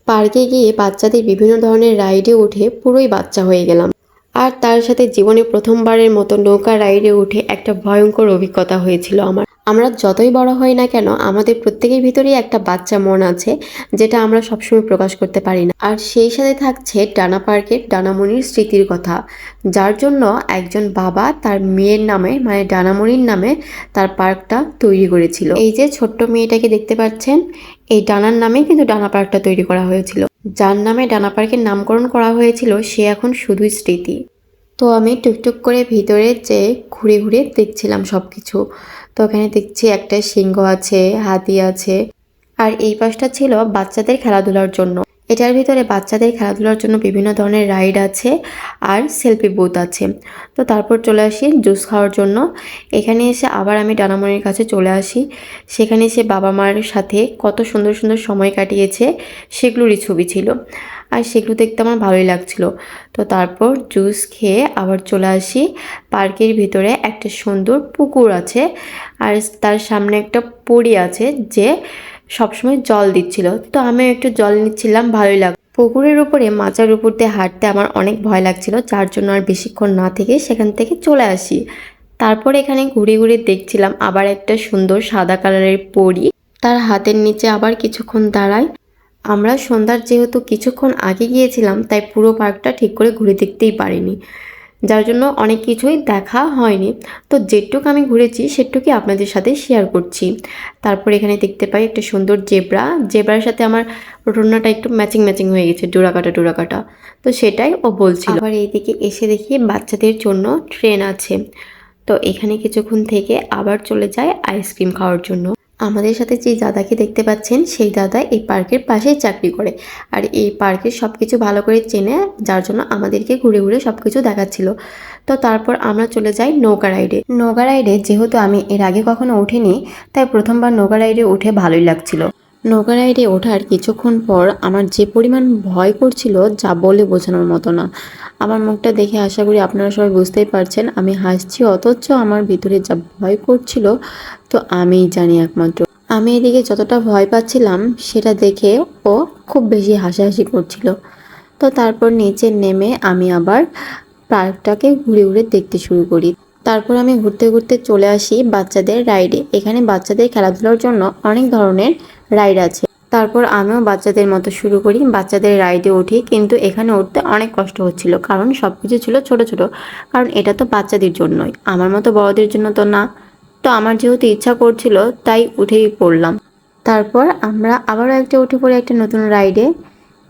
পার্কে গিয়ে বাচ্চাদের বিভিন্ন ধরনের রাইডে উঠে পুরোই বাচ্চা হয়ে গেলাম। আর তার সাথে জীবনে প্রথমবারের মতো নৌকা রাইডে উঠে একটা ভয়ঙ্কর অভিজ্ঞতা হয়েছিল আমার। আমরা যতই বড় হই না কেন, আমাদের প্রত্যেকের ভিতরেই একটা বাচ্চা মন আছে, যেটা আমরা সবসময় প্রকাশ করতে পারি না। আর সেই সাথে থাকছে ডানা পার্কের ডানামণির স্মৃতির কথা, যার জন্য একজন বাবা তার মেয়ের নামে মানে ডানামণির নামে তার পার্কটা তৈরি করেছিল। এই যে ছোট্ট মেয়েটাকে দেখতে পাচ্ছেন, এই ডানার নামে কিন্তু ডানা পার্কটা তৈরি করা হয়েছিল। যার নামে ডানা পার্কের নামকরণ করা হয়েছিল সে এখন শুধুই স্মৃতি। তো আমি টুকটুক করে ভিতরে যেয়ে ঘুরে ঘুরে দেখছিলাম সবকিছু। তো ওখানে দেখছি একটা সিংহ আছে, হাতি আছে, আর এই পাশটা ছিল বাচ্চাদের খেলাধুলার জন্য। এটার ভিতরে বাচ্চাদের খেলাধুলার জন্য বিভিন্ন ধরনের রাইড আছে আর সেলফি বুথ আছে। তো তারপর চলে আসি জুস খাওয়ার জন্য। এখানে এসে আবার আমি ডানামণির কাছে চলে আসি। সেখানে এসে বাবা মার সাথে কত সুন্দর সুন্দর সময় কাটিয়েছে সেগুলোরই ছবি ছিল, আর সেগুলো দেখতে আমার ভালোই লাগছিল। তো তারপর জুস খেয়ে আবার চলে আসি পার্কের ভিতরে। একটা সুন্দর পুকুর আছে আর তার সামনে একটা পরী আছে যে সবসময় জল দিচ্ছিল। তো আমিও একটু জল নিচ্ছিলাম, ভালোই লাগলো। পুকুরের উপরে মাচার উপর দিয়ে হাঁটতে আমার অনেক ভয় লাগছিল, যার জন্য আর বেশিক্ষণ না থেকে সেখান থেকে চলে আসি। তারপর এখানে ঘুরে ঘুরে দেখছিলাম আবার একটা সুন্দর সাদা কালারের পরী, তার হাতের নিচে আবার কিছুক্ষণ দাঁড়ায়। আমরা সন্ধ্যার যেহেতু কিছুক্ষণ আগে গিয়েছিলাম, তাই পুরো পার্কটা ঠিক করে ঘুরে দেখতেই পারিনি, যার জন্য অনেক কিছুই দেখা হয়নি। তো যেটুকু আমি ঘুরেছি সেটুকুই আপনাদের সাথে শেয়ার করছি। তারপর এখানে দেখতে পাই একটা সুন্দর জেব্রার সাথে আমার ওড়নাটা একটু ম্যাচিং ম্যাচিং হয়ে গেছে, ডোরাকাটা। তো সেটাই ও বলছিল। আবার এইদিকে এসে দেখি বাচ্চাদের জন্য ট্রেন আছে। তো এখানে কিছুক্ষণ থেকে আবার চলে যায় আইসক্রিম খাওয়ার জন্য। আমাদের সাথে যে দাদাকে দেখতে পাচ্ছেন সেই দাদা এই পার্কের পাশেই চাকরি করে, আর এই পার্কের সব কিছু ভালো করে চেনে, যার জন্য আমাদেরকে ঘুরে ঘুরে সব কিছু দেখাচ্ছিল। তো তারপর আমরা চলে যাই নৌকা রাইডে যেহেতু আমি এর আগে কখনো উঠিনি, তাই প্রথমবার নৌকা রাইডে উঠে ভালোই লাগছিল। নৌকা রাইডে ওঠার কিছুক্ষণ পর আমার যে পরিমাণ ভয় করছিল যা বলে বোঝানোর মতো না। আমার মুখটা দেখে আশা করি আপনারা সবাই বুঝতেই পারছেন আমি হাসছি, অথচ আমার ভিতরে যা ভয় করছিল তো আমিই জানি একমাত্র। আমি এদিকে যতটা ভয় পাচ্ছিলাম সেটা দেখে ও খুব বেশি হাসাহাসি করছিল। তো তারপর নিচে নেমে আমি আবার পার্কটাকে ঘুরে ঘুরে দেখতে শুরু করি। তারপর আমি ঘুরতে ঘুরতে চলে আসি বাচ্চাদের রাইডে। এখানে বাচ্চাদের খেলাধুলার জন্য অনেক ধরনের রাইড আছে। তারপর আমিও বাচ্চাদের মতো শুরু করি, বাচ্চাদের রাইডে উঠি। কিন্তু এখানে উঠতে অনেক কষ্ট হচ্ছিল, কারণ সব কিছু ছিল ছোট ছোট। কারণ এটা তো বাচ্চাদের জন্যই, আমার মতো বড়দের জন্য তো না। তো আমার যেহেতু ইচ্ছা করছিল তাই উঠেই পড়লাম। তারপর আমরা আবারও উঠে পড়ি একটা নতুন রাইডে।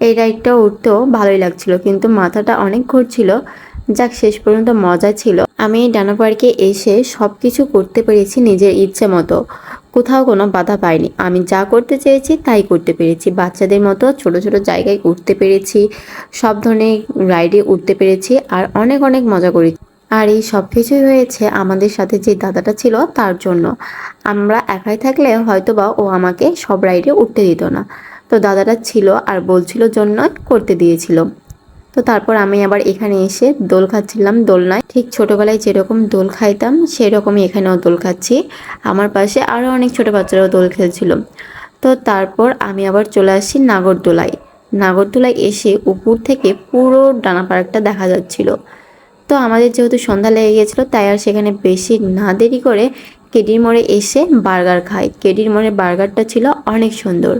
এই রাইডটা উঠতেও ভালোই লাগছিল, কিন্তু মাথাটা অনেক ঘুরছিল। যাক, শেষ পর্যন্ত মজা ছিল। আমি এই ডানা পার্কে এসে সব কিছু করতে পেরেছি নিজের ইচ্ছে মতো, কোথাও কোনো বাধা পাইনি। আমি যা করতে চেয়েছি তাই করতে পেরেছি। বাচ্চাদের মতো ছোট ছোট জায়গায় উঠতে পেরেছি, সব ধরনের রাইডে উঠতে পেরেছি, আর অনেক অনেক মজা করেছি। আর এই সব কিছুই হয়েছে আমাদের সাথে যে দাদাটা ছিল তার জন্য। আমরা একাই থাকলে হয়তোবা ও আমাকে সব রাইডে উঠতে দিত না। তো দাদাটা ছিল আর বলছিল জন্য করতে দিয়েছিল। তো তারপর আমি আবার এখানে এসে দোল খাচ্ছিলাম দোলনায়। ঠিক ছোটবেলায় যেরকম দোল খাইতাম সেরকমই এখানেও দোল খাচ্ছি। আমার পাশে আরও অনেক ছোট বাচ্চারাও দোল খেলছিল। তো তারপর আমি আবার চলে আসি নাগরদোলায় এসে উপর থেকে পুরো ডানা পার্কটা দেখা যাচ্ছিল। তো আমাদের যেহেতু সন্ধ্যা লেগে গিয়েছিল, তাই আর সেখানে বেশি না দেরি করে কেডির মোড়ে এসে বার্গার খাই। কেডির মোড়ে বার্গারটা ছিল অনেক সুন্দর।